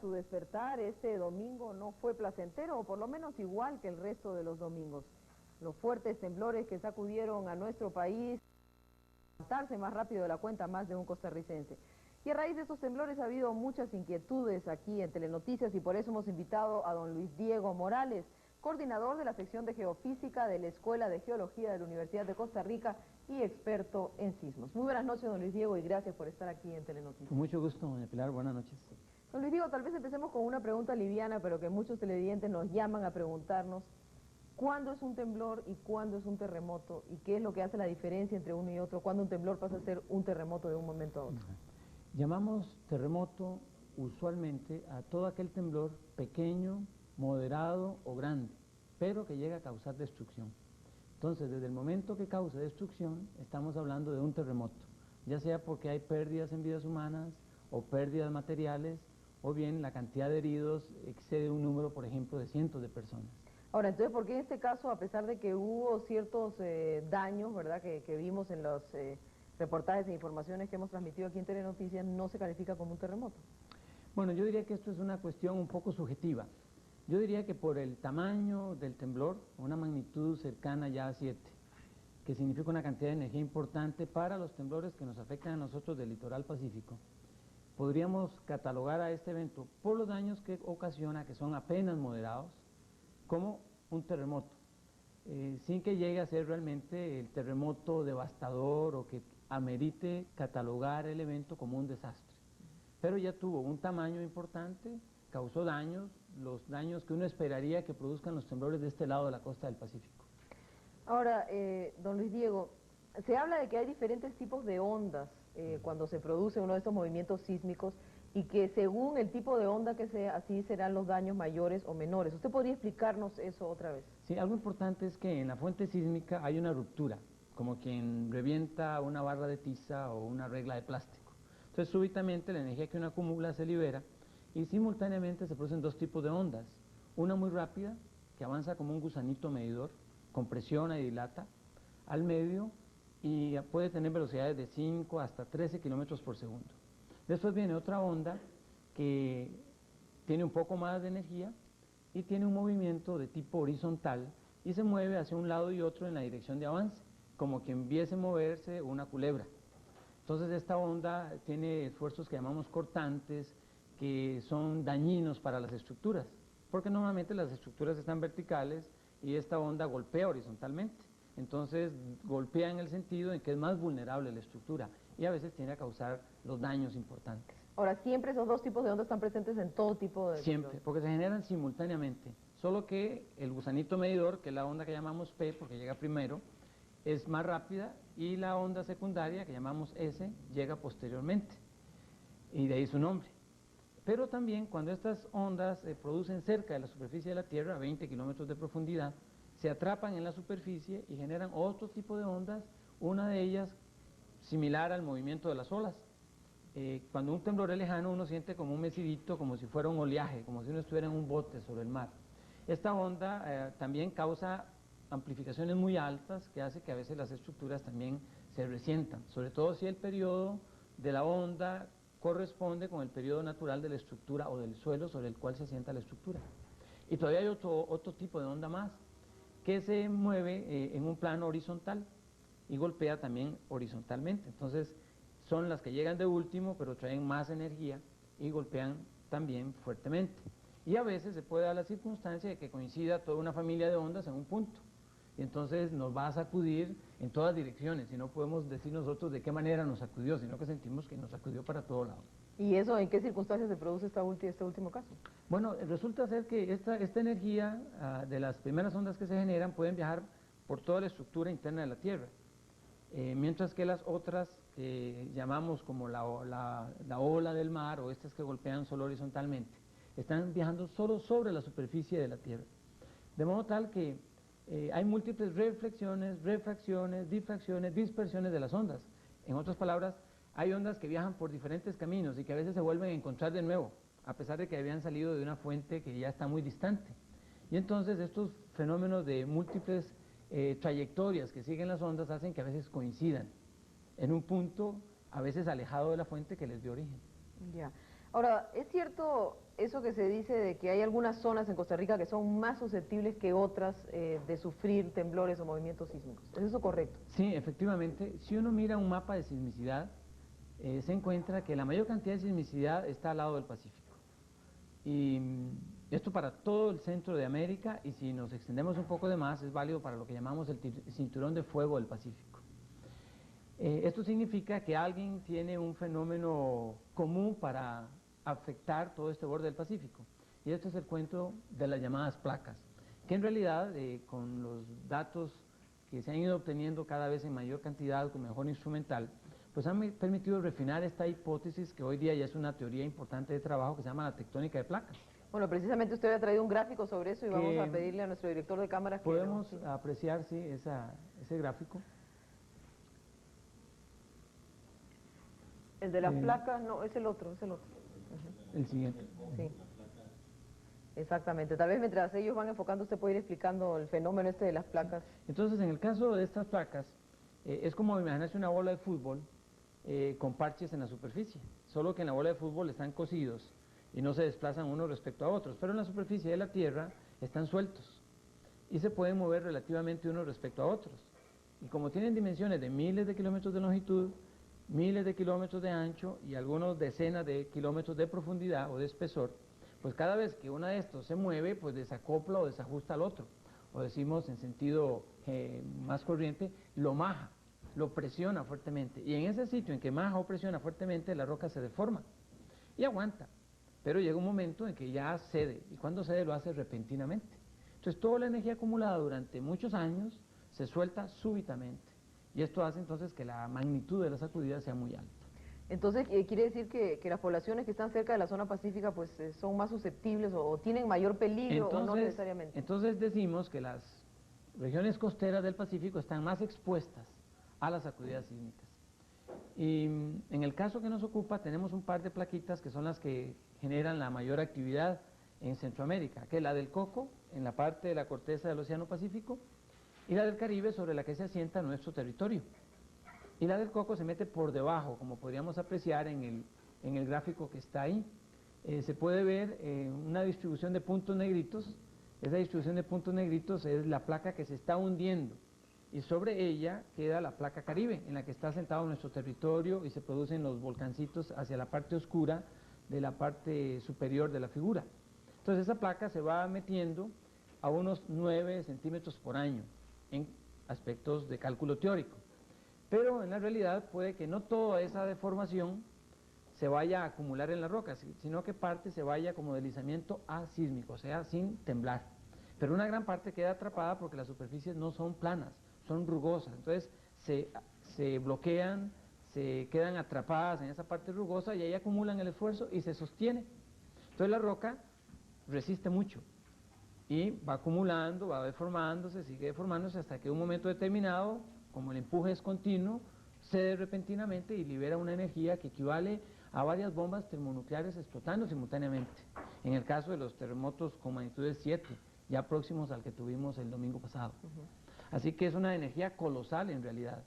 su despertar este domingo no fue placentero, o por lo menos igual que el resto de los domingos. Los fuertes temblores que sacudieron a nuestro país, levantarse más rápido de la cuenta más de un costarricense. Y a raíz de estos temblores ha habido muchas inquietudes aquí en Telenoticias y por eso hemos invitado a don Luis Diego Morales, coordinador de la sección de Geofísica de la Escuela de Geología de la Universidad de Costa Rica y experto en sismos. Muy buenas noches, don Luis Diego, y gracias por estar aquí en Telenoticias. Con mucho gusto, doña Pilar, buenas noches. Don Luis Diego, tal vez empecemos con una pregunta liviana, pero que muchos televidentes nos llaman a preguntarnos: ¿cuándo es un temblor y cuándo es un terremoto? ¿Y qué es lo que hace la diferencia entre uno y otro? ¿Cuándo un temblor pasa a ser un terremoto de un momento a otro? Llamamos terremoto usualmente a todo aquel temblor pequeño, moderado o grande, pero que llega a causar destrucción. Entonces, desde el momento que causa destrucción, estamos hablando de un terremoto, ya sea porque hay pérdidas en vidas humanas o pérdidas materiales, o bien la cantidad de heridos excede un número, por ejemplo, de cientos de personas. Ahora, entonces, ¿por qué en este caso, a pesar de que hubo ciertos daños, ¿verdad?, que vimos en los reportajes e informaciones que hemos transmitido aquí en Telenoticias, no se califica como un terremoto? Bueno, yo diría que esto es una cuestión un poco subjetiva. Yo diría que por el tamaño del temblor, una magnitud cercana ya a 7, que significa una cantidad de energía importante para los temblores que nos afectan a nosotros del litoral pacífico, podríamos catalogar a este evento, por los daños que ocasiona, que son apenas moderados, como un terremoto, sin que llegue a ser realmente el terremoto devastador o que amerite catalogar el evento como un desastre. Pero ya tuvo un tamaño importante, causó daños, los daños que uno esperaría que produzcan los temblores de este lado de la costa del Pacífico. Ahora, don Luis Diego, se habla de que hay diferentes tipos de ondas cuando se produce uno de estos movimientos sísmicos y que según el tipo de onda que sea, así serán los daños mayores o menores. ¿Usted podría explicarnos eso otra vez? Sí, algo importante es que en la fuente sísmica hay una ruptura, como quien revienta una barra de tiza o una regla de plástico. Entonces súbitamente la energía que uno acumula se libera y simultáneamente se producen dos tipos de ondas. Una muy rápida, que avanza como un gusanito medidor, compresiona y dilata al medio y puede tener velocidades de 5 hasta 13 kilómetros por segundo. Después viene otra onda que tiene un poco más de energía y tiene un movimiento de tipo horizontal y se mueve hacia un lado y otro en la dirección de avance, como que empiece a moverse una culebra. Entonces esta onda tiene esfuerzos que llamamos cortantes, que son dañinos para las estructuras, porque normalmente las estructuras están verticales y esta onda golpea horizontalmente. Entonces golpea en el sentido en que es más vulnerable la estructura y a veces tiende a causar los daños importantes. Ahora, ¿siempre esos dos tipos de ondas están presentes en todo tipo de... Siempre, porque se generan simultáneamente, solo que el gusanito medidor, que es la onda que llamamos P, porque llega primero, es más rápida, y la onda secundaria, que llamamos S, llega posteriormente, y de ahí su nombre. Pero también cuando estas ondas se producen cerca de la superficie de la Tierra, a 20 kilómetros de profundidad, se atrapan en la superficie y generan otro tipo de ondas, una de ellas similar al movimiento de las olas. Cuando un temblor es lejano, uno siente como un mecidito, como si fuera un oleaje, como si uno estuviera en un bote sobre el mar. Esta onda también causa amplificaciones muy altas, que hace que a veces las estructuras también se resientan, sobre todo si el periodo de la onda corresponde con el periodo natural de la estructura o del suelo sobre el cual se asienta la estructura. Y todavía hay otro tipo de onda más, que se mueve en un plano horizontal y golpea también horizontalmente. Entonces son las que llegan de último, pero traen más energía y golpean también fuertemente. Y a veces se puede dar la circunstancia de que coincida toda una familia de ondas en un punto. Y entonces nos va a sacudir en todas direcciones y no podemos decir nosotros de qué manera nos sacudió, sino que sentimos que nos sacudió para todo lado. ¿Y eso en qué circunstancias se produce este último caso? Bueno, resulta ser que esta energía de las primeras ondas que se generan pueden viajar por toda la estructura interna de la Tierra, mientras que las otras que llamamos como la ola del mar o estas que golpean solo horizontalmente, están viajando solo sobre la superficie de la Tierra. De modo tal que hay múltiples reflexiones, refracciones, difracciones, dispersiones de las ondas. En otras palabras, hay ondas que viajan por diferentes caminos y que a veces se vuelven a encontrar de nuevo, a pesar de que habían salido de una fuente que ya está muy distante. Y entonces estos fenómenos de múltiples trayectorias que siguen las ondas hacen que a veces coincidan en un punto, a veces alejado de la fuente que les dio origen. Ya. Ahora, ¿es cierto eso que se dice de que hay algunas zonas en Costa Rica que son más susceptibles que otras de sufrir temblores o movimientos sísmicos? ¿Es eso correcto? Sí, efectivamente, si uno mira un mapa de sismicidad, se encuentra que la mayor cantidad de sismicidad está al lado del Pacífico. Y esto para todo el centro de América, y si nos extendemos un poco de más, es válido para lo que llamamos el cinturón de fuego del Pacífico. Esto significa que alguien tiene un fenómeno común para afectar todo este borde del Pacífico. Y esto es el cuento de las llamadas placas, que en realidad, con los datos que se han ido obteniendo cada vez en mayor cantidad, con mejor instrumental, pues han permitido refinar esta hipótesis que hoy día ya es una teoría importante de trabajo que se llama la tectónica de placas. Bueno, precisamente usted había traído un gráfico sobre eso y vamos a pedirle a nuestro director de cámaras que... Podemos apreciar, sí, ese gráfico. El de las placas, no, es el otro, es el otro. El siguiente. Sí. Exactamente. Tal vez mientras ellos van enfocando, usted puede ir explicando el fenómeno este de las placas. Entonces, en el caso de estas placas, es como imaginarse una bola de fútbol con parches en la superficie, solo que en la bola de fútbol están cosidos y no se desplazan unos respecto a otros, pero en la superficie de la Tierra están sueltos y se pueden mover relativamente unos respecto a otros. Y como tienen dimensiones de miles de kilómetros de longitud, miles de kilómetros de ancho y algunos decenas de kilómetros de profundidad o de espesor, pues cada vez que uno de estos se mueve, pues desacopla o desajusta al otro, o decimos en sentido más corriente, lo maja, lo presiona fuertemente, y en ese sitio en que maja o presiona fuertemente, la roca se deforma y aguanta, pero llega un momento en que ya cede, y cuando cede lo hace repentinamente. Entonces toda la energía acumulada durante muchos años se suelta súbitamente, y esto hace entonces que la magnitud de la sacudida sea muy alta. Entonces, quiere decir que las poblaciones que están cerca de la zona pacífica pues son más susceptibles o tienen mayor peligro Entonces, o no necesariamente. Entonces decimos que las regiones costeras del Pacífico están más expuestas a las sacudidas sísmicas. Y en el caso que nos ocupa tenemos un par de plaquitas que son las que generan la mayor actividad en Centroamérica, que es la del Coco, en la parte de la corteza del Océano Pacífico, y la del Caribe, sobre la que se asienta nuestro territorio. Y la del Coco se mete por debajo, como podríamos apreciar en el gráfico que está ahí. Se puede ver una distribución de puntos negritos. Esa distribución de puntos negritos es la placa que se está hundiendo, y sobre ella queda la placa Caribe, en la que está sentado nuestro territorio y se producen los volcancitos hacia la parte oscura de la parte superior de la figura. Entonces esa placa se va metiendo a unos 9 centímetros por año en aspectos de cálculo teórico, pero en la realidad puede que no toda esa deformación se vaya a acumular en la roca, sino que parte se vaya como deslizamiento asísmico, o sea, sin temblar. Pero una gran parte queda atrapada porque las superficies no son planas, son rugosas, entonces se bloquean, se quedan atrapadas en esa parte rugosa y ahí acumulan el esfuerzo y se sostiene. Entonces la roca resiste mucho y va acumulando, va deformándose, sigue deformándose hasta que en un momento determinado, como el empuje es continuo, cede repentinamente y libera una energía que equivale a varias bombas termonucleares explotando simultáneamente, en el caso de los terremotos con magnitudes 7, ya próximos al que tuvimos el domingo pasado. Así que es una energía colosal en realidad,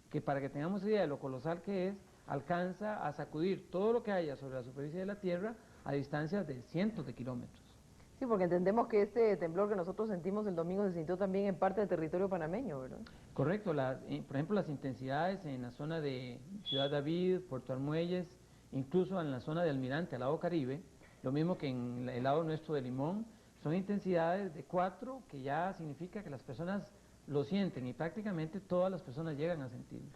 que para que tengamos idea de lo colosal que es, alcanza a sacudir todo lo que haya sobre la superficie de la Tierra a distancias de cientos de kilómetros. Sí, porque entendemos que este temblor que nosotros sentimos el domingo se sintió también en parte del territorio panameño, ¿verdad? Correcto, por ejemplo las intensidades en la zona de Ciudad David, Puerto Armuelles, incluso en la zona de Almirante, al lado Caribe, lo mismo que en el lado nuestro de Limón, son intensidades de 4, que ya significa que las personas lo sienten y prácticamente todas las personas llegan a sentirlo.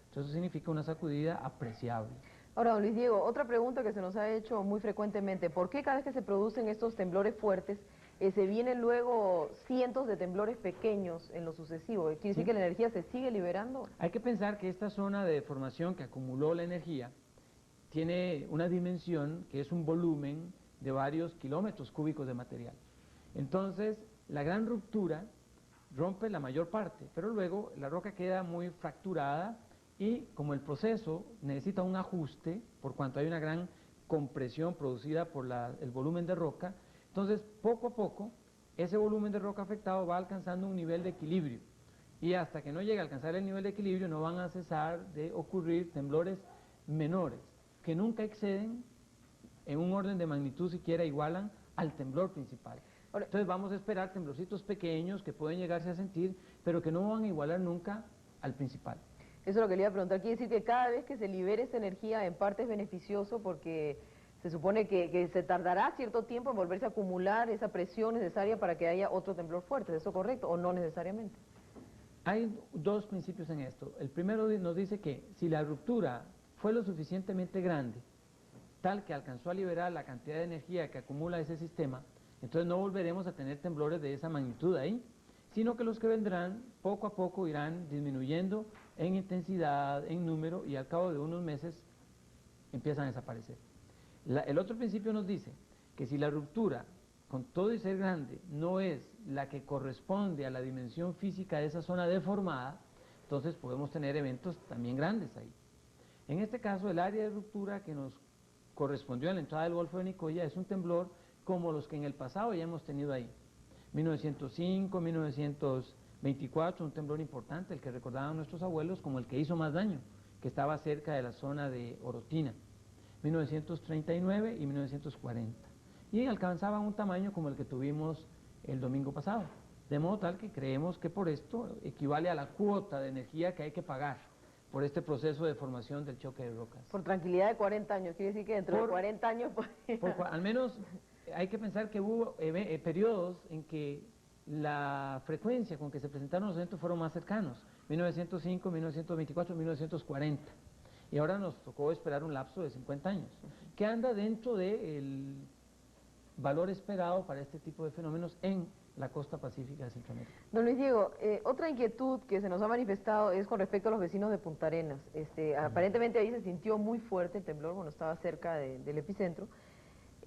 Entonces eso significa una sacudida apreciable. Ahora, don Luis Diego, otra pregunta que se nos ha hecho muy frecuentemente: ¿por qué cada vez que se producen estos temblores fuertes, se vienen luego cientos de temblores pequeños en lo sucesivo? ¿Quiere decir que la energía se sigue liberando? Hay que pensar que esta zona de deformación que acumuló la energía tiene una dimensión que es un volumen de varios kilómetros cúbicos de material. Entonces, la gran ruptura rompe la mayor parte, pero luego la roca queda muy fracturada y como el proceso necesita un ajuste, por cuanto hay una gran compresión producida por el volumen de roca, entonces poco a poco ese volumen de roca afectado va alcanzando un nivel de equilibrio, y hasta que no llegue a alcanzar el nivel de equilibrio no van a cesar de ocurrir temblores menores, que nunca exceden en un orden de magnitud siquiera igualan al temblor principal. Entonces vamos a esperar temblorcitos pequeños que pueden llegarse a sentir, pero que no van a igualar nunca al principal. Eso es lo que le iba a preguntar. Quiere decir que cada vez que se libere esa energía en parte es beneficioso porque se supone que se tardará cierto tiempo en volverse a acumular esa presión necesaria para que haya otro temblor fuerte. ¿Es eso correcto o no necesariamente? Hay dos principios en esto. El primero nos dice que si la ruptura fue lo suficientemente grande, tal que alcanzó a liberar la cantidad de energía que acumula ese sistema, entonces no volveremos a tener temblores de esa magnitud ahí, sino que los que vendrán poco a poco irán disminuyendo en intensidad, en número, y al cabo de unos meses empiezan a desaparecer. El otro principio nos dice que si la ruptura, con todo y ser grande, no es la que corresponde a la dimensión física de esa zona deformada, entonces podemos tener eventos también grandes ahí. En este caso, el área de ruptura que nos correspondió a la entrada del Golfo de Nicoya es un temblor como los que en el pasado ya hemos tenido ahí. 1905, 1924, un temblor importante, el que recordaban nuestros abuelos como el que hizo más daño, que estaba cerca de la zona de Orotina, 1939 y 1940. Y alcanzaban un tamaño como el que tuvimos el domingo pasado. De modo tal que creemos que por esto equivale a la cuota de energía que hay que pagar por este proceso de formación del choque de rocas. Por tranquilidad de 40 años, quiere decir que dentro de 40 años... Al menos hay que pensar que hubo periodos en que la frecuencia con que se presentaron los eventos fueron más cercanos, 1905, 1924, 1940. Y ahora nos tocó esperar un lapso de 50 años, que anda dentro del valor esperado para este tipo de fenómenos en la costa pacífica de Centroamérica. Don Luis Diego, otra inquietud que se nos ha manifestado es con respecto a los vecinos de Punta Arenas. Aparentemente ahí se sintió muy fuerte el temblor, bueno, estaba cerca del epicentro,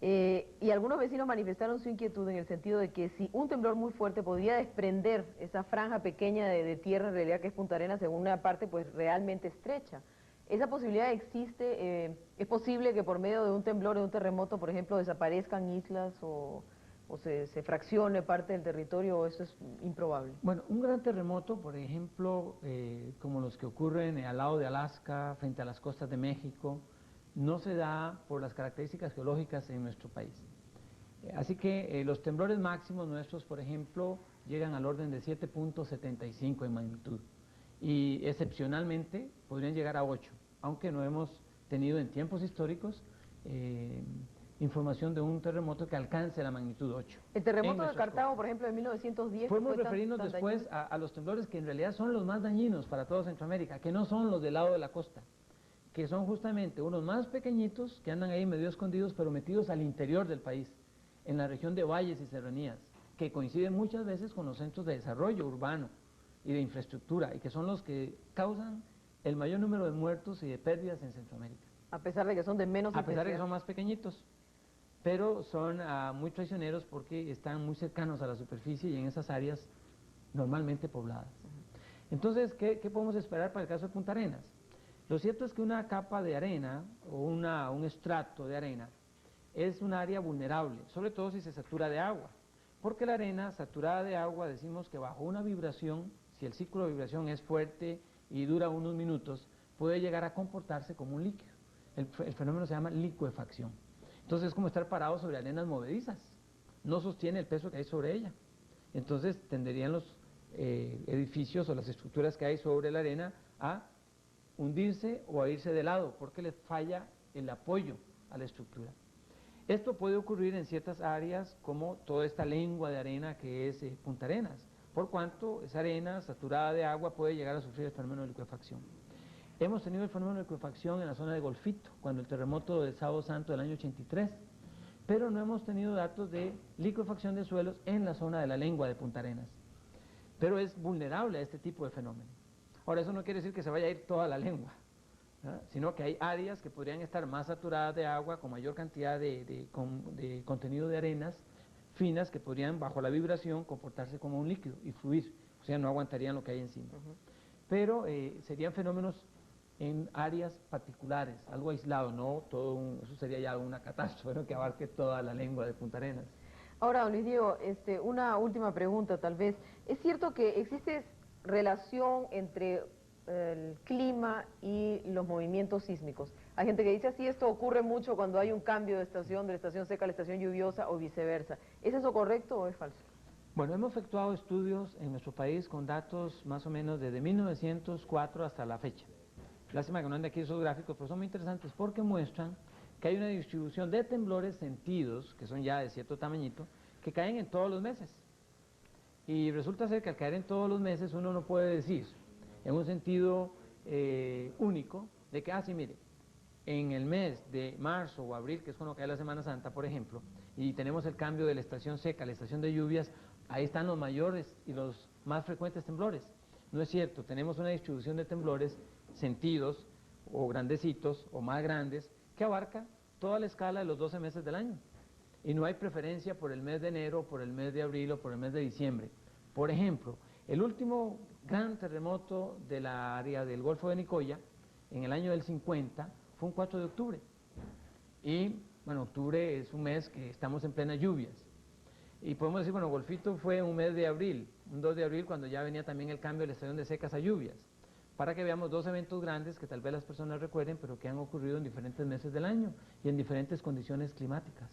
y algunos vecinos manifestaron su inquietud en el sentido de que si un temblor muy fuerte podía desprender esa franja pequeña de tierra en realidad que es Punta Arenas en una parte pues realmente estrecha. ¿Esa posibilidad existe? ¿Es posible que por medio de un temblor o de un terremoto, por ejemplo, desaparezcan islas o se fraccione parte del territorio, o eso es improbable? Bueno, un gran terremoto, por ejemplo, como los que ocurren al lado de Alaska, frente a las costas de México, no se da por las características geológicas en nuestro país. Así que los temblores máximos nuestros, por ejemplo, llegan al orden de 7.75 en magnitud. Y excepcionalmente podrían llegar a 8, aunque no hemos tenido en tiempos históricos información de un terremoto que alcance la magnitud 8. El terremoto de Cartago, por ejemplo, de 1910... Podemos referirnos después a los temblores que en realidad son los más dañinos para toda Centroamérica, que no son los del lado de la costa, que son justamente unos más pequeñitos que andan ahí medio escondidos, pero metidos al interior del país, en la región de valles y serranías, que coinciden muchas veces con los centros de desarrollo urbano y de infraestructura, y que son los que causan el mayor número de muertos y de pérdidas en Centroamérica. A pesar de que son de menos intensidad. A pesar de que son más pequeñitos, pero son muy traicioneros porque están muy cercanos a la superficie y en esas áreas normalmente pobladas. Entonces, ¿qué podemos esperar para el caso de Punta Arenas? Lo cierto es que una capa de arena o un estrato de arena es un área vulnerable, sobre todo si se satura de agua, porque la arena saturada de agua, decimos que bajo una vibración, si el ciclo de vibración es fuerte y dura unos minutos, puede llegar a comportarse como un líquido. El fenómeno se llama licuefacción. Entonces es como estar parado sobre arenas movedizas, no sostiene el peso que hay sobre ella. Entonces tenderían los edificios o las estructuras que hay sobre la arena a hundirse o a irse de lado, porque les falla el apoyo a la estructura. Esto puede ocurrir en ciertas áreas como toda esta lengua de arena que es Punta Arenas, por cuanto esa arena saturada de agua puede llegar a sufrir el fenómeno de licuefacción. Hemos tenido el fenómeno de licuefacción en la zona de Golfito, cuando el terremoto del Sábado Santo del año 83, pero no hemos tenido datos de licuefacción de suelos en la zona de la lengua de Punta Arenas. Pero es vulnerable a este tipo de fenómeno. Ahora, eso no quiere decir que se vaya a ir toda la lengua, ¿verdad? Sino que hay áreas que podrían estar más saturadas de agua, con mayor cantidad de contenido de arenas finas que podrían, bajo la vibración, comportarse como un líquido y fluir, o sea, no aguantarían lo que hay encima. Pero serían fenómenos en áreas particulares, algo aislado, no todo eso sería ya una catástrofe, ¿no?, que abarque toda la lengua de Punta Arenas. Ahora, don Luis Diego, una última pregunta tal vez. ¿Es cierto que existe relación entre el clima y los movimientos sísmicos? Hay gente que dice así, esto ocurre mucho cuando hay un cambio de la estación seca a la estación lluviosa o viceversa. ¿Es eso correcto o es falso? Bueno, hemos efectuado estudios en nuestro país con datos más o menos desde 1904 hasta la fecha. Lástima que no ande aquí esos gráficos, pero son muy interesantes porque muestran que hay una distribución de temblores sentidos, que son ya de cierto tamañito, que caen en todos los meses. Y resulta ser que al caer en todos los meses uno no puede decir, en un sentido único, de que, sí, mire, en el mes de marzo o abril, que es cuando cae la Semana Santa, por ejemplo, y tenemos el cambio de la estación seca a la estación de lluvias, ahí están los mayores y los más frecuentes temblores. No es cierto, tenemos una distribución de temblores sentidos o grandecitos o más grandes que abarca toda la escala de los 12 meses del año. Y no hay preferencia por el mes de enero, por el mes de abril o por el mes de diciembre. Por ejemplo, el último gran terremoto de la área del Golfo de Nicoya, en el año del 50, fue un 4 de octubre. Y, bueno, octubre es un mes que estamos en plenas lluvias. Y podemos decir, bueno, Golfito fue un mes de abril, un 2 de abril, cuando ya venía también el cambio de la estación de secas a lluvias. Para que veamos dos eventos grandes que tal vez las personas recuerden, pero que han ocurrido en diferentes meses del año y en diferentes condiciones climáticas.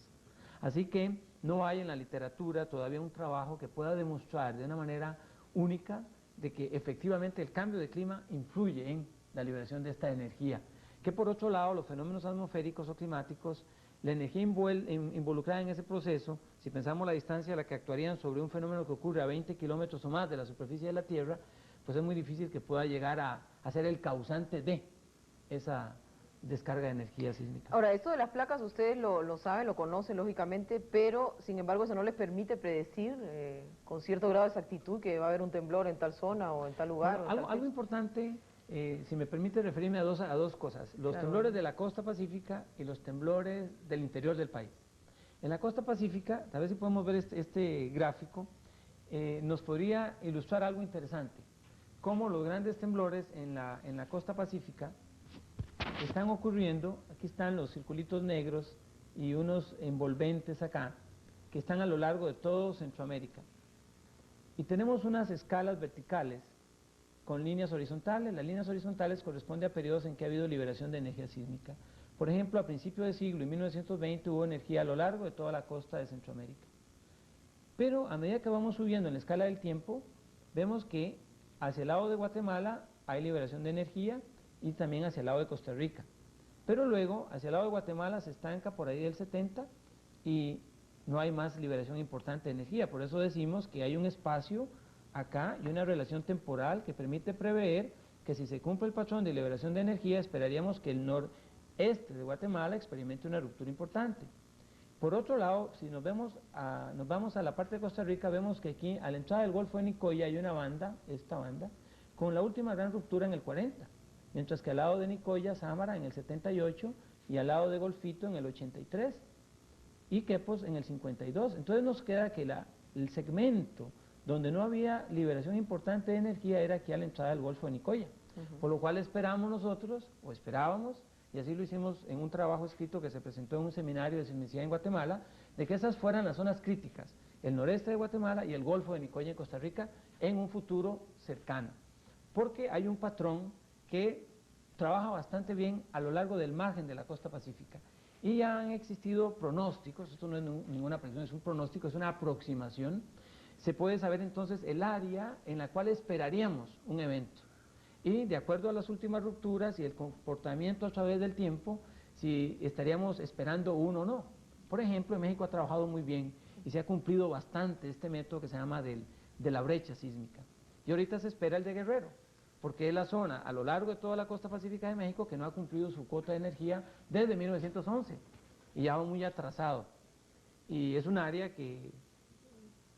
Así que no hay en la literatura todavía un trabajo que pueda demostrar de una manera única de que efectivamente el cambio de clima influye en la liberación de esta energía. Que por otro lado, los fenómenos atmosféricos o climáticos, la energía involucrada en ese proceso, si pensamos la distancia a la que actuarían sobre un fenómeno que ocurre a 20 kilómetros o más de la superficie de la Tierra, pues es muy difícil que pueda llegar a ser el causante de esa descarga de energía sísmica. Ahora, esto de las placas ustedes lo saben, lo conocen lógicamente, pero sin embargo eso no les permite predecir con cierto grado de exactitud que va a haber un temblor en tal zona o en tal lugar. Bueno, algo importante, si me permite referirme a dos cosas, los temblores de la costa pacífica y los temblores del interior del país. En la costa pacífica, tal vez si podemos ver este gráfico, nos podría ilustrar algo interesante, cómo los grandes temblores en la costa pacífica están ocurriendo. Aquí están los circulitos negros y unos envolventes acá, que están a lo largo de todo Centroamérica. Y tenemos unas escalas verticales con líneas horizontales. Las líneas horizontales corresponden a periodos en que ha habido liberación de energía sísmica. Por ejemplo, a principios de siglo, en 1920, hubo energía a lo largo de toda la costa de Centroamérica. Pero a medida que vamos subiendo en la escala del tiempo, vemos que hacia el lado de Guatemala hay liberación de energía y también hacia el lado de Costa Rica. Pero luego, hacia el lado de Guatemala se estanca por ahí del 70 y no hay más liberación importante de energía. Por eso decimos que hay un espacio acá y una relación temporal que permite prever que si se cumple el patrón de liberación de energía, esperaríamos que el noreste de Guatemala experimente una ruptura importante. Por otro lado, si nos vamos a la parte de Costa Rica, vemos que aquí, a la entrada del Golfo de Nicoya, hay una banda, esta banda, con la última gran ruptura en el 40, mientras que al lado de Nicoya, Sámara en el 78 y al lado de Golfito en el 83 y Quepos en el 52. Entonces nos queda que el segmento donde no había liberación importante de energía era aquí a la entrada del Golfo de Nicoya, por lo cual esperamos nosotros, o esperábamos, y así lo hicimos en un trabajo escrito que se presentó en un seminario de sismicidad en Guatemala, de que esas fueran las zonas críticas, el noreste de Guatemala y el Golfo de Nicoya en Costa Rica, en un futuro cercano, porque hay un patrón que trabaja bastante bien a lo largo del margen de la costa pacífica. Y ya han existido pronósticos, esto no es ninguna predicción, es un pronóstico, es una aproximación. Se puede saber entonces el área en la cual esperaríamos un evento. Y de acuerdo a las últimas rupturas y el comportamiento a través del tiempo, si estaríamos esperando uno o no. Por ejemplo, en México ha trabajado muy bien y se ha cumplido bastante este método que se llama de la brecha sísmica. Y ahorita se espera el de Guerrero, porque es la zona a lo largo de toda la costa pacífica de México que no ha cumplido su cuota de energía desde 1911 y ya va muy atrasado. Y es un área que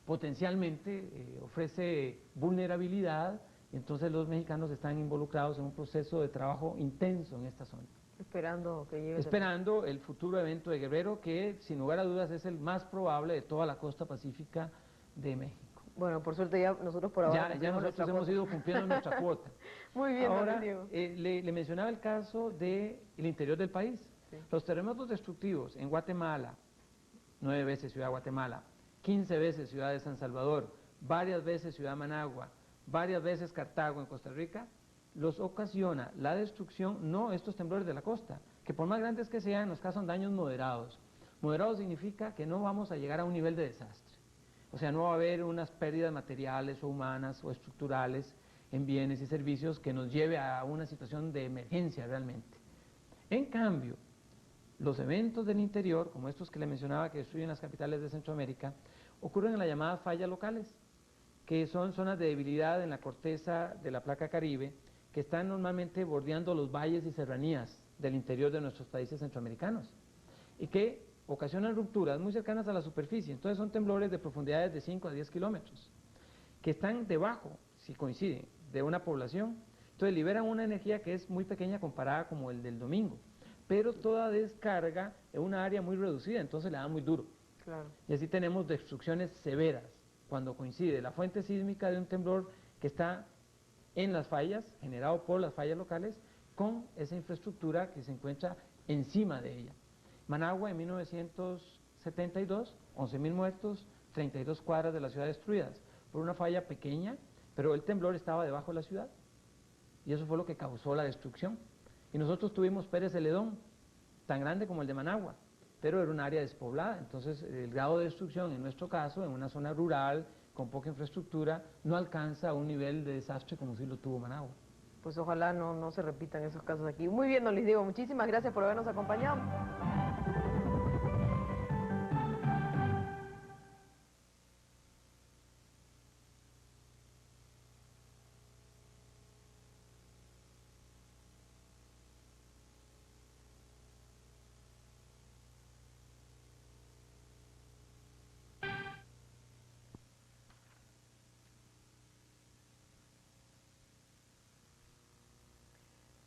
potencialmente ofrece vulnerabilidad, entonces los mexicanos están involucrados en un proceso de trabajo intenso en esta zona. Esperando que llegue. Esperando el futuro evento de Guerrero, que sin lugar a dudas es el más probable de toda la costa pacífica de México. Bueno, por suerte ya nosotros por ahora... Ya nosotros hemos ido cumpliendo nuestra cuota. Muy bien, ahora, Diego. Le mencionaba el caso del interior del país. Sí. Los terremotos destructivos en Guatemala, 9 veces Ciudad de Guatemala, 15 veces Ciudad de San Salvador, varias veces Ciudad de Managua, varias veces Cartago en Costa Rica, los ocasiona la destrucción, no estos temblores de la costa, que por más grandes que sean, nos causan daños moderados. Moderado significa que no vamos a llegar a un nivel de desastre. O sea, no va a haber unas pérdidas materiales o humanas o estructurales en bienes y servicios que nos lleve a una situación de emergencia realmente. En cambio, los eventos del interior, como estos que le mencionaba que destruyen las capitales de Centroamérica, ocurren en las llamadas fallas locales, que son zonas de debilidad en la corteza de la placa Caribe, que están normalmente bordeando los valles y serranías del interior de nuestros países centroamericanos, y que ocasionan rupturas muy cercanas a la superficie. Entonces son temblores de profundidades de 5 a 10 kilómetros, que están debajo, si coinciden, de una población. Entonces liberan una energía que es muy pequeña comparada como el del domingo, pero toda descarga en una área muy reducida, entonces le da muy duro. Claro. Y así tenemos destrucciones severas cuando coincide la fuente sísmica de un temblor que está en las fallas, generado por las fallas locales, con esa infraestructura que se encuentra encima de ella. Managua en 1972, 11.000 muertos, 32 cuadras de la ciudad destruidas por una falla pequeña, pero el temblor estaba debajo de la ciudad y eso fue lo que causó la destrucción. Y nosotros tuvimos Pérez Celedón, tan grande como el de Managua, pero era un área despoblada, entonces el grado de destrucción en nuestro caso, en una zona rural, con poca infraestructura, no alcanza a un nivel de desastre como si lo tuvo Managua. Pues ojalá no se repitan esos casos aquí. Muy bien, don Luis Diego, muchísimas gracias por habernos acompañado.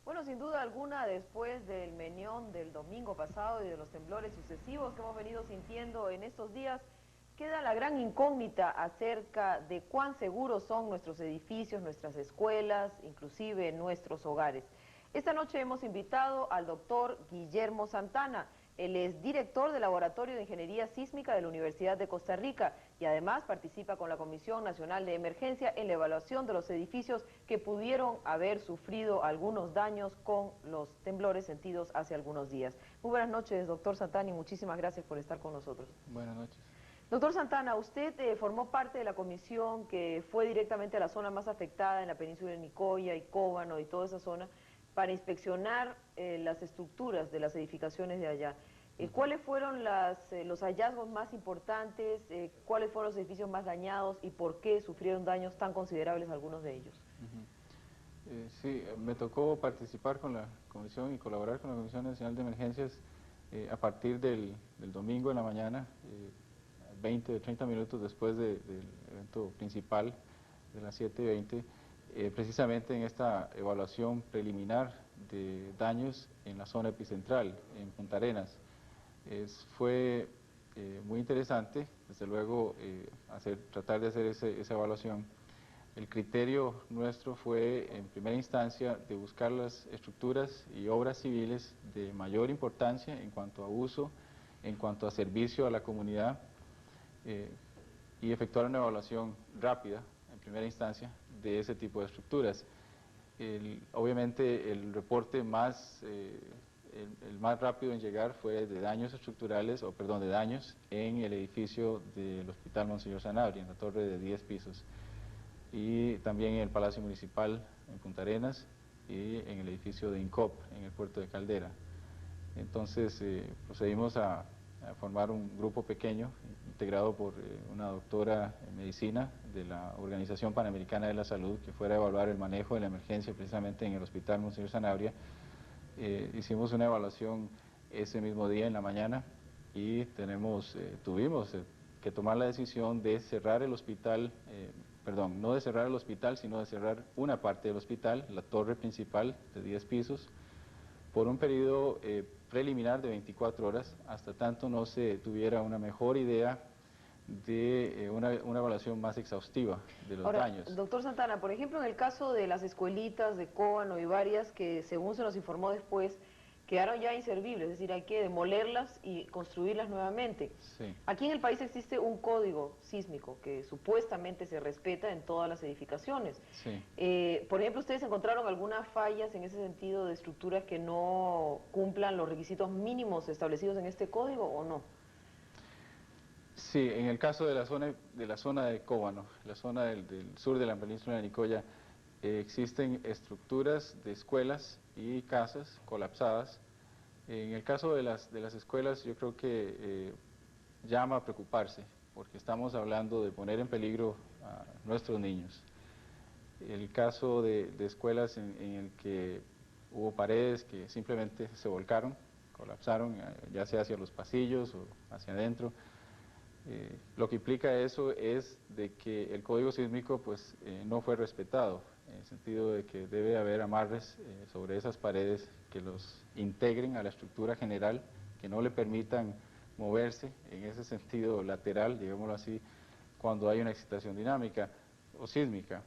Bueno, sin duda alguna, después del meñón del domingo pasado y de los temblores sucesivos que hemos venido sintiendo en estos días, queda la gran incógnita acerca de cuán seguros son nuestros edificios, nuestras escuelas, inclusive nuestros hogares. Esta noche hemos invitado al doctor Guillermo Santana. Él es director del Laboratorio de Ingeniería Sísmica de la Universidad de Costa Rica y además participa con la Comisión Nacional de Emergencia en la evaluación de los edificios que pudieron haber sufrido algunos daños con los temblores sentidos hace algunos días. Muy buenas noches, doctor Santana, y muchísimas gracias por estar con nosotros. Buenas noches. Doctor Santana, usted formó parte de la comisión que fue directamente a la zona más afectada en la península de Nicoya y Cóbano y toda esa zona para inspeccionar las estructuras de las edificaciones de allá. ¿Cuáles fueron los hallazgos más importantes? ¿Cuáles fueron los edificios más dañados y por qué sufrieron daños tan considerables algunos de ellos? Sí, me tocó participar con la comisión y colaborar con la Comisión Nacional de Emergencias a partir del domingo en la mañana, 20 o 30 minutos después del evento principal de las 7:20, precisamente en esta evaluación preliminar de daños en la zona epicentral, en Punta Arenas. Fue muy interesante, desde luego, tratar de hacer esa evaluación. El criterio nuestro fue, en primera instancia, de buscar las estructuras y obras civiles de mayor importancia en cuanto a uso, en cuanto a servicio a la comunidad, y efectuar una evaluación rápida, en primera instancia, de ese tipo de estructuras. Obviamente el reporte el más rápido en llegar fue de daños estructurales, de daños en el edificio del Hospital Monseñor Sanabria, en la torre de 10 pisos, y también en el Palacio Municipal en Punta Arenas y en el edificio de INCOP, en el puerto de Caldera. Entonces procedimos a formar un grupo pequeño, integrado por una doctora en medicina de la Organización Panamericana de la Salud, que fuera a evaluar el manejo de la emergencia precisamente en el Hospital Monseñor Sanabria. Hicimos una evaluación ese mismo día en la mañana y tuvimos que tomar la decisión de cerrar el hospital, no de cerrar el hospital, sino de cerrar una parte del hospital, la torre principal de 10 pisos, por un periodo preliminar de 24 horas, hasta tanto no se tuviera una mejor idea de una evaluación más exhaustiva de los daños. Doctor Santana, por ejemplo, en el caso de las escuelitas de Cóbano y varias que, según se nos informó después, quedaron ya inservibles, es decir, hay que demolerlas y construirlas nuevamente. Sí. Aquí en el país existe un código sísmico que supuestamente se respeta en todas las edificaciones. Sí. Por ejemplo, ¿ustedes encontraron algunas fallas en ese sentido de estructuras que no cumplan los requisitos mínimos establecidos en este código o no? Sí, en el caso de la zona de Cóbano, la zona del sur de la península de Nicoya, existen estructuras de escuelas y casas colapsadas. En el caso de las escuelas, yo creo que llama a preocuparse, porque estamos hablando de poner en peligro a nuestros niños. El caso de escuelas en el que hubo paredes que simplemente se volcaron, colapsaron, ya sea hacia los pasillos o hacia adentro. Lo que implica eso es de que el código sísmico pues, no fue respetado, en el sentido de que debe haber amarres sobre esas paredes que los integren a la estructura general, que no le permitan moverse en ese sentido lateral, digámoslo así, cuando hay una excitación dinámica o sísmica.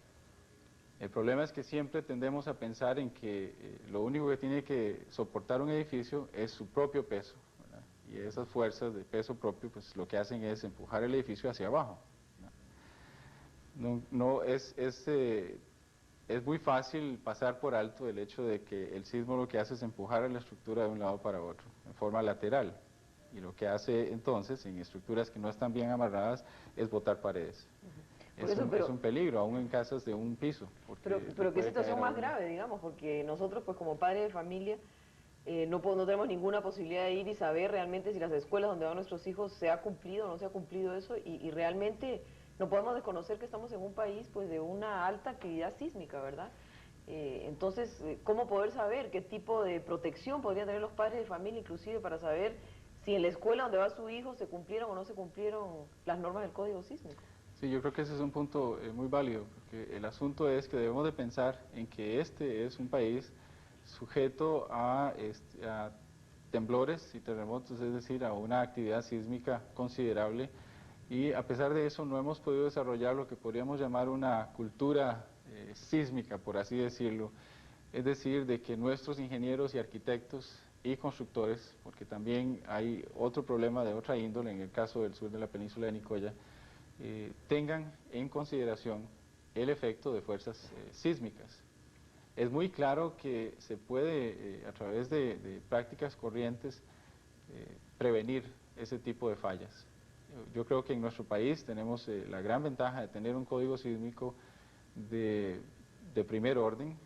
El problema es que siempre tendemos a pensar en que lo único que tiene que soportar un edificio es su propio peso, ¿verdad? Y esas fuerzas de peso propio pues lo que hacen es empujar el edificio hacia abajo, ¿no? Es muy fácil pasar por alto el hecho de que el sismo lo que hace es empujar a la estructura de un lado para otro, en forma lateral. Y lo que hace entonces en estructuras que no están bien amarradas es botar paredes. Es un peligro, aún en casas de un piso. Pero qué situación más grave, digamos, porque nosotros pues como padres de familia no tenemos ninguna posibilidad de ir y saber realmente si las escuelas donde van nuestros hijos se ha cumplido o no se ha cumplido eso y realmente no podemos desconocer que estamos en un país pues de una alta actividad sísmica, ¿verdad? Entonces, ¿cómo poder saber qué tipo de protección podrían tener los padres de familia inclusive para saber si en la escuela donde va su hijo se cumplieron o no se cumplieron las normas del código sísmico? Sí, yo creo que ese es un punto muy válido, porque el asunto es que debemos de pensar en que este es un país sujeto a temblores y terremotos, es decir, a una actividad sísmica considerable, y a pesar de eso no hemos podido desarrollar lo que podríamos llamar una cultura sísmica, por así decirlo, es decir, de que nuestros ingenieros y arquitectos y constructores, porque también hay otro problema de otra índole en el caso del sur de la península de Nicoya, tengan en consideración el efecto de fuerzas sísmicas. Es muy claro que se puede, a través de prácticas corrientes, prevenir ese tipo de fallas. Yo creo que en nuestro país tenemos la gran ventaja de tener un código sísmico de primer orden.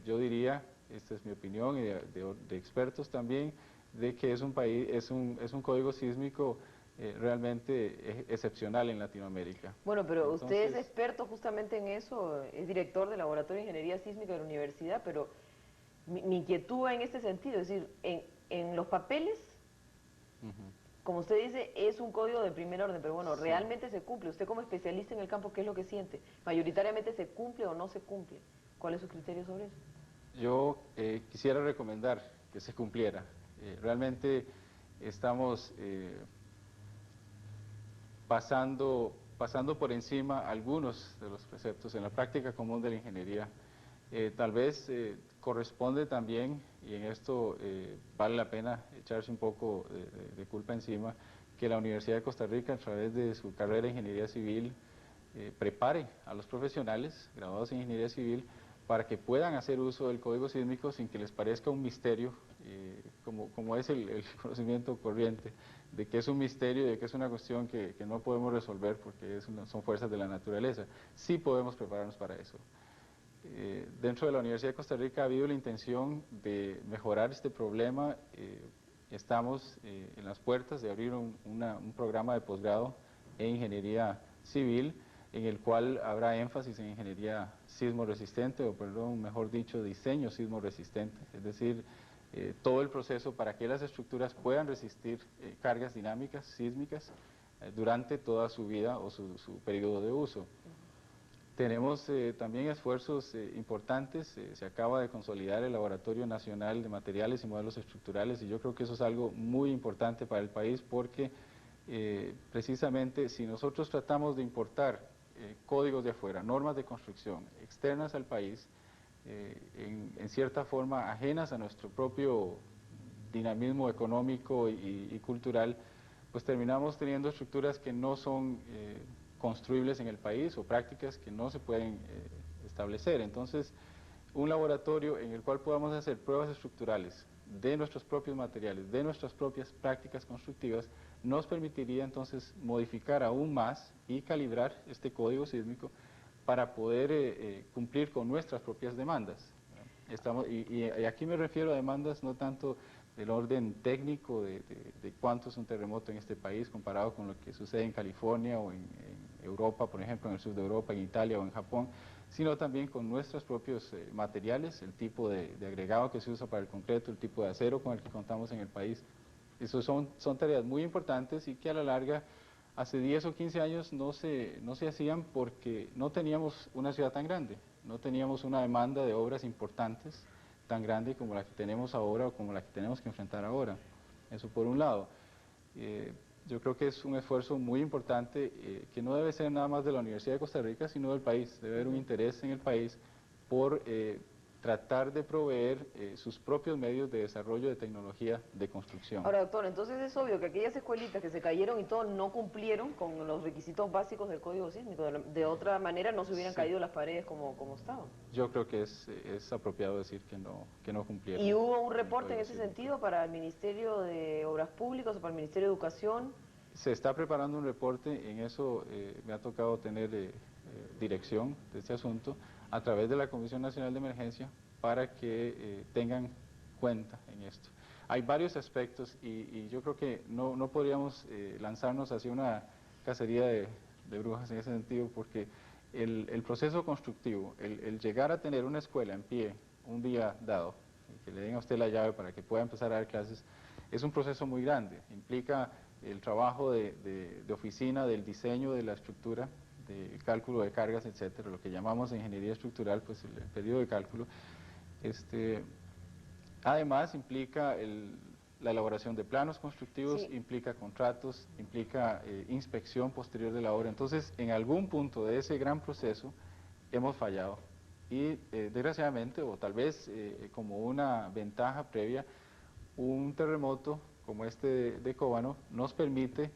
Yo diría, esta es mi opinión y de expertos también, de que es un código sísmico realmente excepcional en Latinoamérica. Bueno, pero usted es experto justamente en eso, es director del Laboratorio de Ingeniería Sísmica de la universidad, pero mi inquietud va en este sentido, es decir, en los papeles, como usted dice, es un código de primer orden, pero bueno, ¿realmente se cumple? Usted como especialista en el campo, ¿qué es lo que siente? ¿Mayoritariamente se cumple o no se cumple? ¿Cuál es su criterio sobre eso? Yo quisiera recomendar que se cumpliera. Realmente estamos pasando por encima algunos de los preceptos en la práctica común de la ingeniería. Tal vez corresponde también, y en esto vale la pena echarse un poco de culpa encima, que la Universidad de Costa Rica, a través de su carrera de Ingeniería Civil, prepare a los profesionales graduados en Ingeniería Civil para que puedan hacer uso del código sísmico sin que les parezca un misterio, como es el conocimiento corriente, de que es un misterio y de que es una cuestión que no podemos resolver porque son fuerzas de la naturaleza. Sí podemos prepararnos para eso. Dentro de la Universidad de Costa Rica ha habido la intención de mejorar este problema. Estamos en las puertas de abrir un programa de posgrado en Ingeniería Civil, en el cual habrá énfasis en ingeniería sismo resistente, o perdón, mejor dicho, diseño sismo resistente, es decir, todo el proceso para que las estructuras puedan resistir cargas dinámicas sísmicas durante toda su vida o su periodo de uso. Tenemos también esfuerzos importantes, se acaba de consolidar el Laboratorio Nacional de Materiales y Modelos Estructurales, y yo creo que eso es algo muy importante para el país porque precisamente si nosotros tratamos de importar códigos de afuera, normas de construcción externas al país, en cierta forma ajenas a nuestro propio dinamismo económico y cultural, pues terminamos teniendo estructuras que no son construibles en el país o prácticas que no se pueden establecer. Entonces, un laboratorio en el cual podamos hacer pruebas estructurales de nuestros propios materiales, de nuestras propias prácticas constructivas, nos permitiría entonces modificar aún más y calibrar este código sísmico para poder cumplir con nuestras propias demandas. Y aquí me refiero a demandas no tanto del orden técnico de cuánto es un terremoto en este país comparado con lo que sucede en California o en Europa, por ejemplo, en el sur de Europa, en Italia o en Japón, sino también con nuestros propios materiales, el tipo de agregado que se usa para el concreto, el tipo de acero con el que contamos en el país. Esas son tareas muy importantes y que a la larga, hace 10 o 15 años no se hacían porque no teníamos una ciudad tan grande, no teníamos una demanda de obras importantes tan grande como la que tenemos ahora o como la que tenemos que enfrentar ahora. Eso por un lado. Yo creo que es un esfuerzo muy importante que no debe ser nada más de la Universidad de Costa Rica, sino del país. Debe haber un interés en el país por tratar de proveer sus propios medios de desarrollo de tecnología de construcción. Ahora, doctor, entonces es obvio que aquellas escuelitas que se cayeron y todo no cumplieron con los requisitos básicos del código sísmico. De otra manera no se hubieran caído las paredes como estaban. Yo creo que es apropiado decir que no cumplieron. ¿Y hubo un reporte en ese sentido para el Ministerio de Obras Públicas o para el Ministerio de Educación? Se está preparando un reporte, en eso me ha tocado tener dirección de este asunto a través de la Comisión Nacional de Emergencia para que tengan cuenta en esto. Hay varios aspectos y yo creo que no podríamos lanzarnos hacia una cacería de brujas en ese sentido, porque el proceso constructivo, el llegar a tener una escuela en pie un día dado, que le den a usted la llave para que pueda empezar a dar clases, es un proceso muy grande, implica el trabajo de oficina, del diseño de la estructura, del cálculo de cargas, etcétera, lo que llamamos ingeniería estructural, pues el periodo de cálculo. Además implica la elaboración de planos constructivos, Sí. implica contratos, implica inspección posterior de la obra. Entonces, en algún punto de ese gran proceso hemos fallado y desgraciadamente, o tal vez como una ventaja previa, un terremoto como este de Cóbano nos permite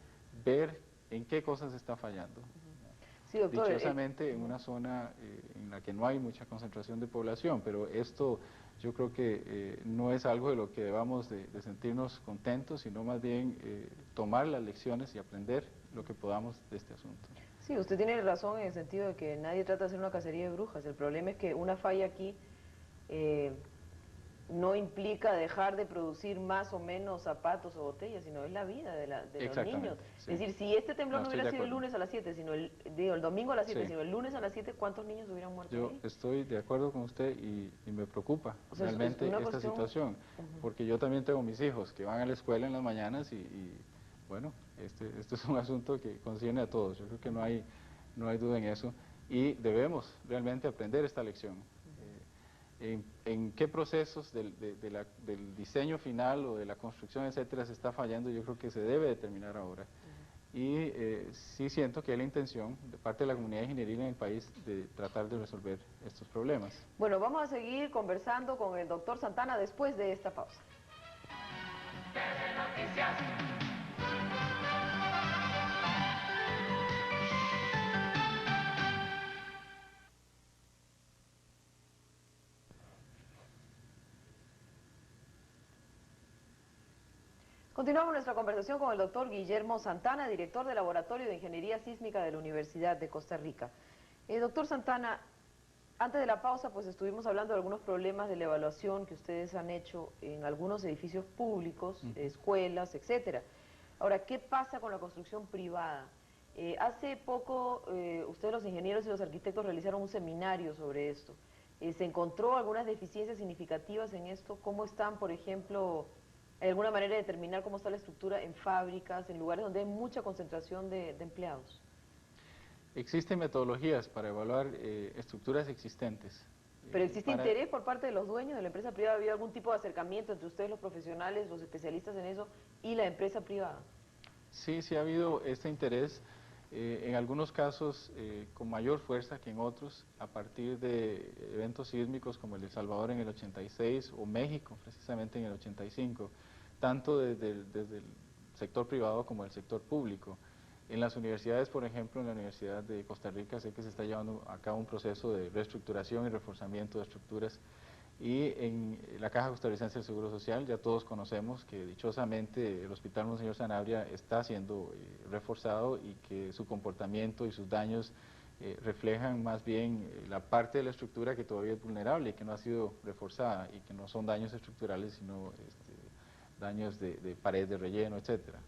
ver en qué cosas está fallando. Sí, doctor. Dichosamente en una zona en la que no hay mucha concentración de población, pero esto yo creo que no es algo de lo que debamos de sentirnos contentos, sino más bien tomar las lecciones y aprender lo que podamos de este asunto. Sí, usted tiene razón en el sentido de que nadie trata de hacer una cacería de brujas. El problema es que una falla aquí no implica dejar de producir más o menos zapatos o botellas, sino es la vida de los niños. Sí. Es decir, si este temblor no hubiera sido el acuerdo. lunes a las 7, sino el domingo a las 7, Sí. sino el lunes a las 7, ¿cuántos niños hubieran muerto Yo ahí? estoy de acuerdo con usted y me preocupa O sea, es realmente una esta cuestión. situación, porque yo también tengo mis hijos que van a la escuela en las mañanas y bueno, este es un asunto que concierne a todos, yo creo que no hay duda en eso y debemos realmente aprender esta lección. En qué procesos del diseño final o de la construcción, etcétera, se está fallando, yo creo que se debe determinar ahora. Y sí siento que hay la intención de parte de la comunidad ingenieril en el país de tratar de resolver estos problemas. Bueno, vamos a seguir conversando con el doctor Santana después de esta pausa. Continuamos nuestra conversación con el doctor Guillermo Santana, director del Laboratorio de Ingeniería Sísmica de la Universidad de Costa Rica. Doctor Santana, antes de la pausa pues estuvimos hablando de algunos problemas de la evaluación que ustedes han hecho en algunos edificios públicos, escuelas, etcétera. Ahora, ¿qué pasa con la construcción privada? Hace poco ustedes los ingenieros y los arquitectos realizaron un seminario sobre esto. ¿Se encontró algunas deficiencias significativas en esto? ¿Cómo están, por ejemplo, hay alguna manera de determinar cómo está la estructura en fábricas, en lugares donde hay mucha concentración de empleados? Existen metodologías para evaluar estructuras existentes. ¿Pero existe interés por parte de los dueños de la empresa privada? ¿Ha habido algún tipo de acercamiento entre ustedes, los profesionales, los especialistas en eso, y la empresa privada? Sí, sí ha habido este interés, en algunos casos con mayor fuerza que en otros, a partir de eventos sísmicos como el de El Salvador en el 86 o México precisamente en el 85. tanto desde el sector privado como el sector público. En las universidades, por ejemplo, en la Universidad de Costa Rica, sé que se está llevando a cabo un proceso de reestructuración y reforzamiento de estructuras, y en la Caja Costarricense del Seguro Social ya todos conocemos que dichosamente el Hospital Monseñor Sanabria está siendo reforzado, y que su comportamiento y sus daños reflejan más bien la parte de la estructura que todavía es vulnerable y que no ha sido reforzada, y que no son daños estructurales sino daños de pared de relleno, etcétera,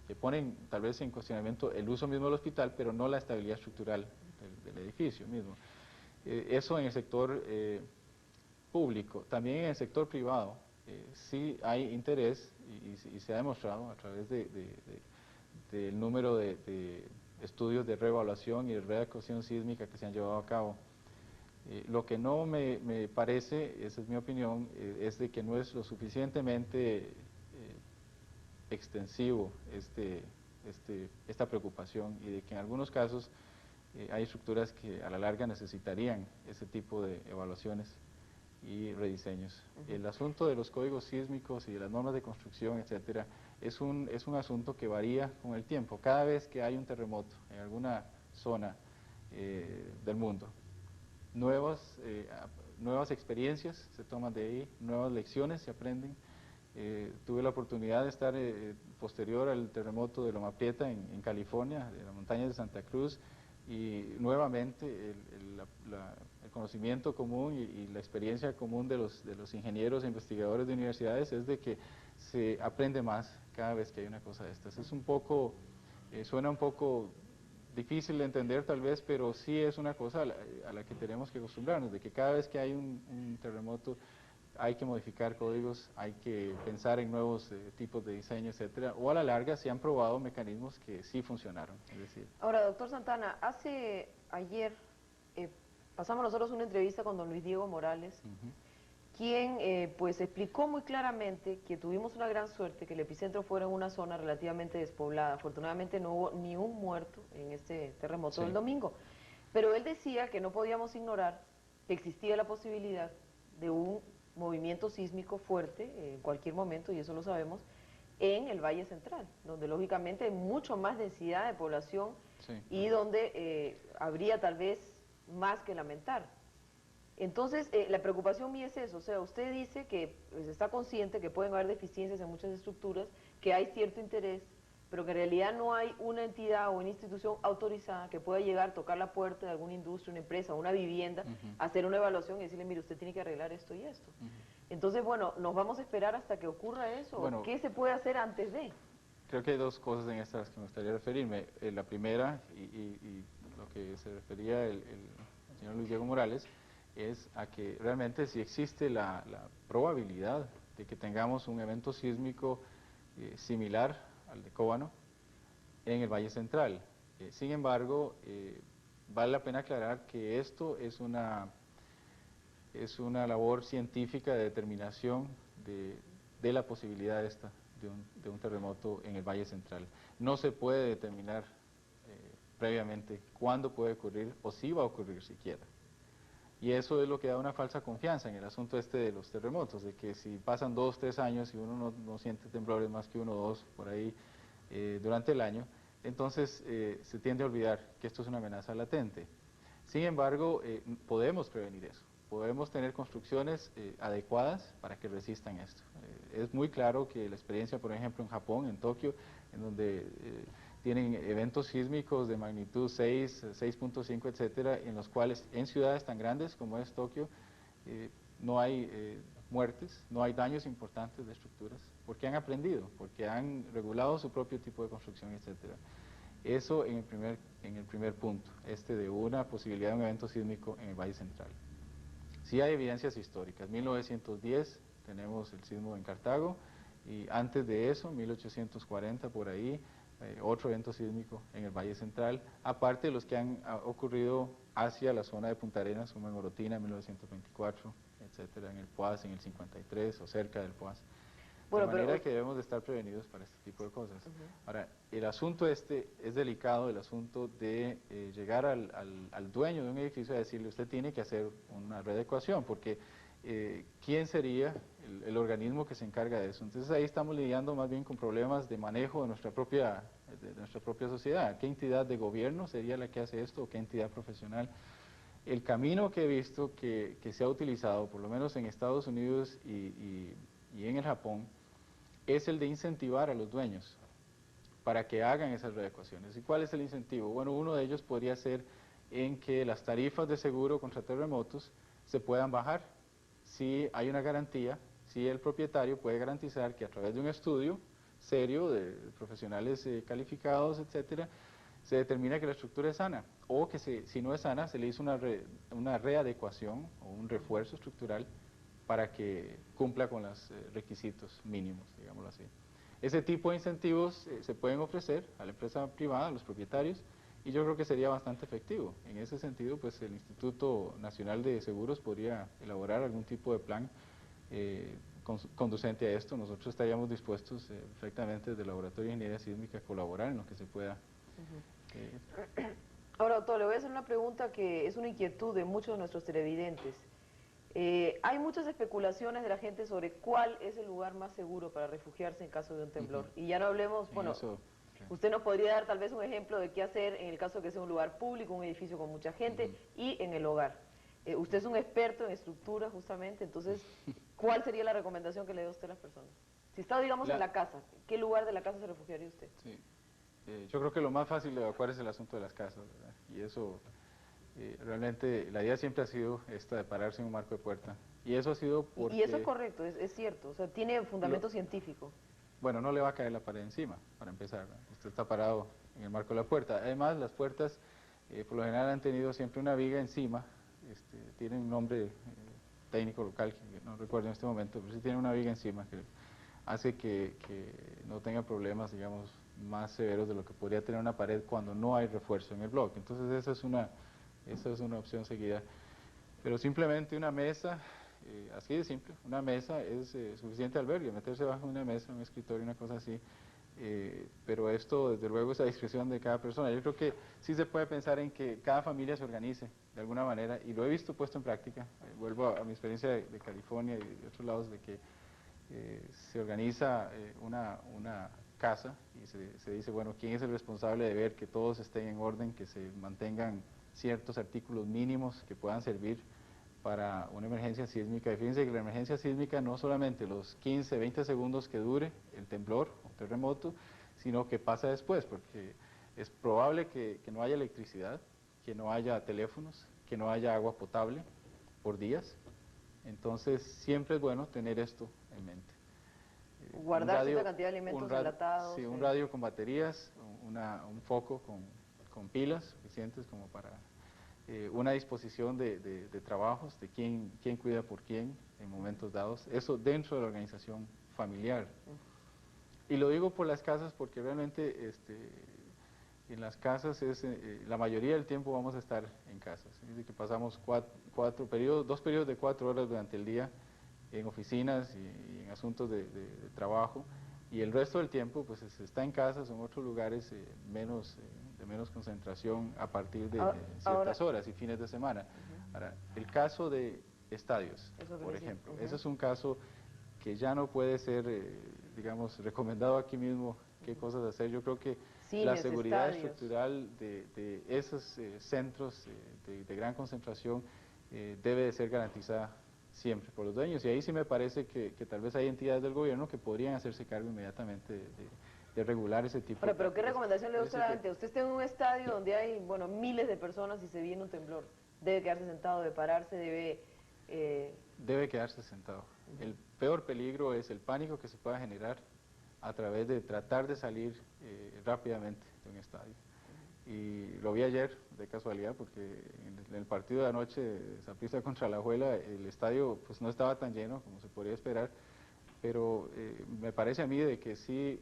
que ponen tal vez en cuestionamiento el uso mismo del hospital, pero no la estabilidad estructural del edificio mismo. Eso en el sector público. También en el sector privado sí hay interés, y se ha demostrado a través del número de estudios de reevaluación y de readecuación sísmica que se han llevado a cabo. Lo que no me parece, esa es mi opinión, es de que no es lo suficientemente extensivo esta preocupación, y de que en algunos casos hay estructuras que a la larga necesitarían ese tipo de evaluaciones y rediseños. El asunto de los códigos sísmicos y de las normas de construcción, etcétera, es un asunto que varía con el tiempo. Cada vez que hay un terremoto en alguna zona del mundo, nuevas experiencias se toman de ahí, nuevas lecciones se aprenden. Tuve la oportunidad de estar posterior al terremoto de Loma Prieta en California, de las montañas de Santa Cruz, y nuevamente el conocimiento común y la experiencia común de los ingenieros e investigadores de universidades es de que se aprende más cada vez que hay una cosa de estas. Es un poco, suena un poco difícil de entender tal vez, pero sí es una cosa a la que tenemos que acostumbrarnos, de que cada vez que hay un terremoto hay que modificar códigos, hay que pensar en nuevos tipos de diseño, etcétera, o a la larga se han probado mecanismos que sí funcionaron. Es decir, Ahora, doctor Santana, ayer pasamos nosotros una entrevista con don Luis Diego Morales, quien pues explicó muy claramente que tuvimos una gran suerte, que el epicentro fuera en una zona relativamente despoblada. Afortunadamente no hubo ni un muerto en este terremoto del domingo, pero él decía que no podíamos ignorar que existía la posibilidad de un movimiento sísmico fuerte en cualquier momento, y eso lo sabemos, en el Valle Central, donde lógicamente hay mucho más densidad de población y donde habría tal vez más que lamentar. Entonces, la preocupación mía es eso, o sea, usted dice que pues, está consciente que pueden haber deficiencias en muchas estructuras, que hay cierto interés, pero que en realidad no hay una entidad o una institución autorizada que pueda llegar, tocar la puerta de alguna industria, una empresa, una vivienda, hacer una evaluación y decirle, mire, usted tiene que arreglar esto y esto. Entonces, bueno, ¿nos vamos a esperar hasta que ocurra eso? Bueno, ¿Qué se puede hacer antes de? Creo que hay dos cosas en estas que me gustaría referirme. La primera, y lo que se refería el señor Luis Diego Morales, es a que realmente si existe la probabilidad de que tengamos un evento sísmico similar al de Cóbano en el Valle Central. Sin embargo, vale la pena aclarar que esto es una labor científica de determinación de la posibilidad de un terremoto en el Valle Central. No se puede determinar previamente cuándo puede ocurrir o si va a ocurrir siquiera. Y eso es lo que da una falsa confianza en el asunto de los terremotos, de que si pasan 2 o 3 años y uno no siente temblores más que 1 o 2 por ahí durante el año, entonces se tiende a olvidar que esto es una amenaza latente. Sin embargo, podemos prevenir eso, podemos tener construcciones adecuadas para que resistan esto. Es muy claro que la experiencia, por ejemplo, en Japón, en Tokio, en donde tienen eventos sísmicos de magnitud 6, 6.5, etcétera, en los cuales en ciudades tan grandes como es Tokio no hay muertes, no hay daños importantes de estructuras, porque han aprendido, porque han regulado su propio tipo de construcción, etcétera. Eso en el primer punto, de una posibilidad de un evento sísmico en el Valle Central. Sí hay evidencias históricas. 1910 tenemos el sismo en Cartago, y antes de eso, 1840 por ahí, otro evento sísmico en el Valle Central, aparte de los que han ocurrido hacia la zona de Punta Arenas, como en Orotina en 1924, etcétera, en el Poás en el 53 o cerca del Poás. De manera que debemos de estar prevenidos para este tipo de cosas. Ahora, el asunto es delicado, el asunto de llegar al dueño de un edificio a decirle, usted tiene que hacer una readecuación, porque ¿quién sería el organismo que se encarga de eso? Entonces ahí estamos lidiando más bien con problemas de manejo de nuestra propia sociedad. ¿Qué entidad de gobierno sería la que hace esto o qué entidad profesional? El camino que he visto que se ha utilizado, por lo menos en Estados Unidos y en el Japón, es el de incentivar a los dueños para que hagan esas readecuaciones. ¿Y cuál es el incentivo? Bueno, uno de ellos podría ser en que las tarifas de seguro contra terremotos se puedan bajar si hay una garantía, si el propietario puede garantizar que a través de un estudio serio de profesionales calificados, etcétera, se determina que la estructura es sana, o que si no es sana, se le hizo una readecuación o un refuerzo estructural para que cumpla con los requisitos mínimos, digámoslo así. Ese tipo de incentivos se pueden ofrecer a la empresa privada, a los propietarios, y yo creo que sería bastante efectivo. En ese sentido, pues el Instituto Nacional de Seguros podría elaborar algún tipo de plan conducente a esto. Nosotros estaríamos dispuestos perfectamente desde el Laboratorio de Ingeniería Sísmica a colaborar en lo que se pueda. Ahora, doctor, le voy a hacer una pregunta que es una inquietud de muchos de nuestros televidentes. Hay muchas especulaciones de la gente sobre cuál es el lugar más seguro para refugiarse en caso de un temblor. Y ya no hablemos, Sí, bueno, eso, usted nos podría dar tal vez un ejemplo de qué hacer en el caso de que sea un lugar público, un edificio con mucha gente y en el hogar. Usted es un experto en estructura justamente, entonces, ¿cuál sería la recomendación que le da usted a las personas? Si está, digamos, en la casa, ¿qué lugar de la casa se refugiaría usted? Sí. Yo creo que lo más fácil de evacuar es el asunto de las casas, ¿verdad? Y eso, realmente, la idea siempre ha sido esta de pararse en un marco de puerta. Y eso ha sido porque... Y eso es correcto, es cierto, o sea, tiene fundamento científico. Bueno, no le va a caer la pared encima, para empezar, ¿verdad? Usted está parado en el marco de la puerta. Además, las puertas, por lo general, han tenido siempre una viga encima, tienen un nombre técnico local, que no recuerdo en este momento, pero sí tiene una viga encima que hace que no tenga problemas, digamos, más severos de lo que podría tener una pared cuando no hay refuerzo en el bloque. Entonces esa es una opción seguida. Pero simplemente una mesa, así de simple, una mesa es suficiente albergue, meterse bajo una mesa, un escritorio, una cosa así. Pero esto, desde luego, es a discreción de cada persona. Yo creo que sí se puede pensar en que cada familia se organice de alguna manera, y lo he visto puesto en práctica. Vuelvo a mi experiencia de California y de otros lados, de que se organiza una casa y se dice, bueno, ¿quién es el responsable de ver que todos estén en orden, que se mantengan ciertos artículos mínimos que puedan servir para una emergencia sísmica? Y fíjense que la emergencia sísmica no solamente los 15, 20 segundos que dure el temblor o terremoto, sino que pasa después, porque es probable que no haya electricidad, que no haya teléfonos, que no haya agua potable por días. Entonces siempre es bueno tener esto en mente. Guardar cierta cantidad de alimentos enlatados. Sí, un radio con baterías, un foco con pilas suficientes como para una disposición de trabajos, de quién cuida por quién en momentos dados, eso dentro de la organización familiar. Y lo digo por las casas porque realmente en las casas la mayoría del tiempo vamos a estar en casas. Es decir, que pasamos dos periodos de 4 horas durante el día en oficinas y en asuntos de trabajo, y el resto del tiempo pues se está en casas o en otros lugares de menos concentración a partir de ciertas horas y fines de semana. Ahora, el caso de estadios, por ejemplo, ese es un caso que ya no puede ser, digamos, recomendado aquí mismo qué cosas hacer. Yo creo que la seguridad estructural de esos centros de gran concentración debe de ser garantizada siempre por los dueños, y ahí sí me parece que tal vez hay entidades del gobierno que podrían hacerse cargo inmediatamente de regular ese tipo de... Pero ¿qué recomendación le da usted a la gente? Usted está en un estadio donde hay, bueno, miles de personas y se viene un temblor. ¿Debe quedarse sentado, debe pararse, debe...? Debe quedarse sentado. El peor peligro es el pánico que se pueda generar a través de tratar de salir rápidamente de un estadio. Y lo vi ayer, de casualidad, porque en el partido de anoche de Saprissa contra Alajuela, el estadio pues no estaba tan lleno como se podría esperar, pero me parece a mí de que si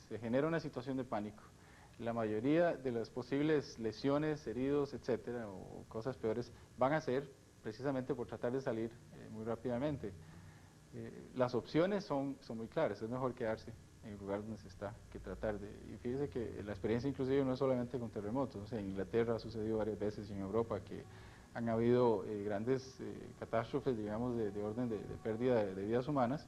se genera una situación de pánico, la mayoría de las posibles lesiones, heridos, etcétera, o cosas peores, van a ser precisamente por tratar de salir muy rápidamente. Las opciones son muy claras, es mejor quedarse en el lugar donde se está que tratar de... Y fíjese que la experiencia inclusive no es solamente con terremotos, o sea, en Inglaterra ha sucedido varias veces y en Europa que han habido grandes catástrofes, digamos, de orden de pérdida de vidas humanas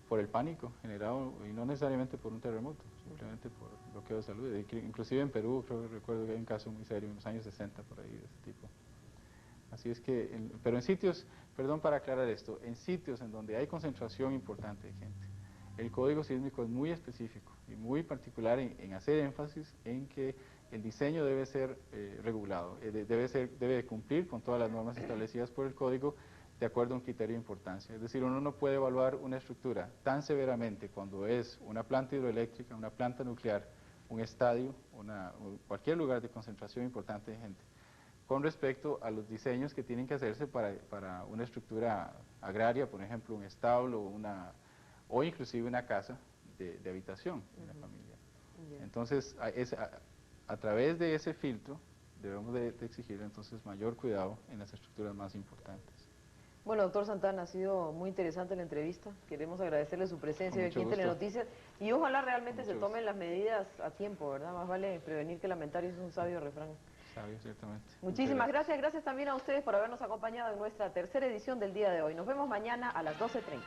por el pánico generado, y no necesariamente por un terremoto, simplemente por bloqueo de salud. Inclusive en Perú, recuerdo que hay un caso muy serio en los años 60 por ahí de este tipo. Así es que, pero en sitios, perdón para aclarar esto, en sitios en donde hay concentración importante de gente, el código sísmico es muy específico y muy particular en hacer énfasis en que el diseño debe ser regulado, debe cumplir con todas las normas establecidas por el código de acuerdo a un criterio de importancia. Es decir, uno no puede evaluar una estructura tan severamente cuando es una planta hidroeléctrica, una planta nuclear, un estadio, cualquier lugar de concentración importante de gente, con respecto a los diseños que tienen que hacerse para una estructura agraria, por ejemplo, un establo, o inclusive una casa de habitación de la familia. Entonces, a través de ese filtro, debemos de exigir entonces mayor cuidado en las estructuras más importantes. Bueno, doctor Santana, ha sido muy interesante la entrevista. Queremos agradecerle su presencia aquí en Telenoticias y ojalá realmente se tomen las medidas a tiempo, ¿verdad? Más vale prevenir que lamentar, y eso es un sabio refrán. Sabio, ciertamente. Muchísimas gracias. Gracias también a ustedes por habernos acompañado en nuestra tercera edición del día de hoy. Nos vemos mañana a las 12:30.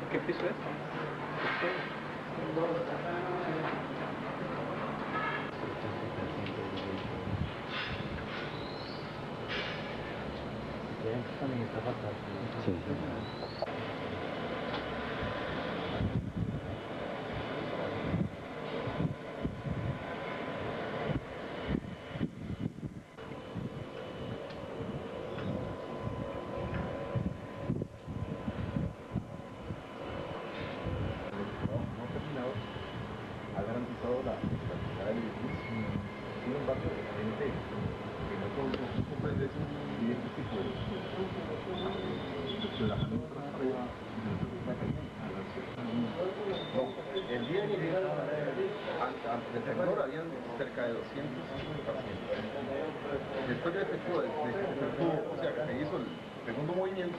¿Qué piso es? También está fatal. Sí, sí. El día que llegaba del sector habían cerca de 200 pacientes. Después de efectuó, o sea, que se hizo el segundo movimiento.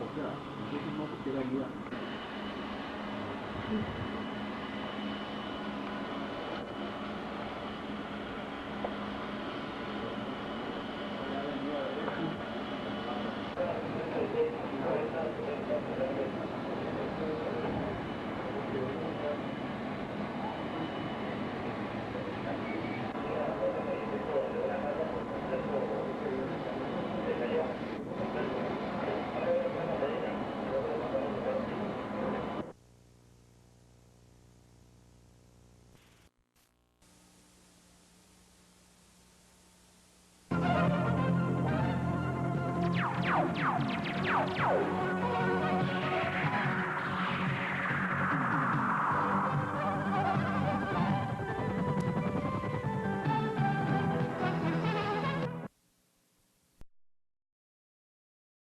o sea, nosotros no porque era guía. Oh,